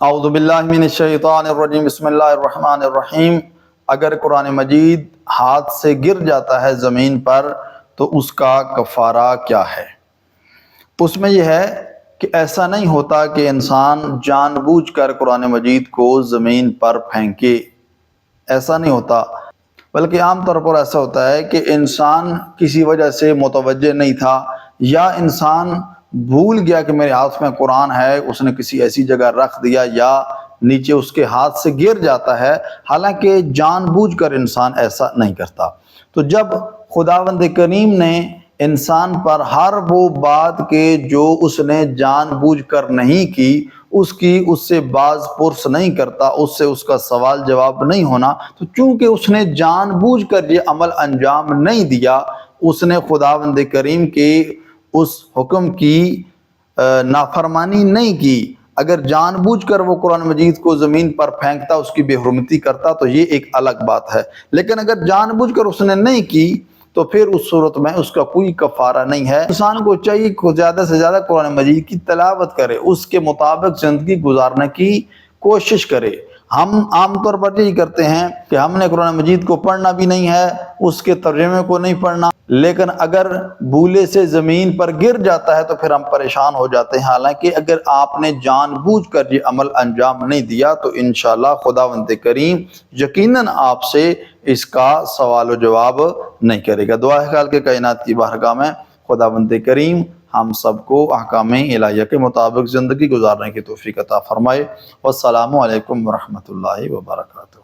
اعوذ باللہ من الشیطان الرجیم، بسم اللہ الرحمن الرحیم۔ اگر قرآن مجید ہاتھ سے گر جاتا ہے زمین پر تو اس کا کفارہ کیا ہے؟ اس میں یہ ہے کہ ایسا نہیں ہوتا کہ انسان جان بوجھ کر قرآن مجید کو زمین پر پھینکے، ایسا نہیں ہوتا، بلکہ عام طور پر ایسا ہوتا ہے کہ انسان کسی وجہ سے متوجہ نہیں تھا، یا انسان بھول گیا کہ میرے ہاتھ میں قرآن ہے، اس نے کسی ایسی جگہ رکھ دیا یا نیچے اس کے ہاتھ سے گر جاتا ہے، حالانکہ جان بوجھ کر انسان ایسا نہیں کرتا۔ تو جب خداوند کریم نے انسان پر ہر وہ بات کہ جو اس نے جان بوجھ کر نہیں کی، اس سے باز پرس نہیں کرتا، اس سے اس کا سوال جواب نہیں ہونا، تو چونکہ اس نے جان بوجھ کر یہ عمل انجام نہیں دیا، اس نے خداوند کریم کے اس حکم کی نافرمانی نہیں کی۔ اگر جان بوجھ کر وہ قرآن مجید کو زمین پر پھینکتا، اس کی بے حرمتی کرتا، تو یہ ایک الگ بات ہے، لیکن اگر جان بوجھ کر اس نے نہیں کی تو پھر اس صورت میں اس کا کوئی کفارہ نہیں ہے۔ انسان کو چاہیے کہ زیادہ سے زیادہ قرآن مجید کی تلاوت کرے، اس کے مطابق زندگی گزارنے کی کوشش کرے۔ ہم عام طور پر یہی کرتے ہیں کہ ہم نے قرآن مجید کو پڑھنا بھی نہیں ہے، اس کے ترجمے کو نہیں پڑھنا، لیکن اگر بھولے سے زمین پر گر جاتا ہے تو پھر ہم پریشان ہو جاتے ہیں۔ حالانکہ اگر آپ نے جان بوجھ کر یہ عمل انجام نہیں دیا تو انشاءاللہ خداوند کریم یقیناً آپ سے اس کا سوال و جواب نہیں کرے گا۔ دعا ہے خالق کائنات کی بارگاہ میں خداوند کریم ہم سب کو احکام الہیہ کے مطابق زندگی گزارنے کی توفیق عطا فرمائے۔ والسلام علیکم ورحمۃ اللہ وبرکاتہ۔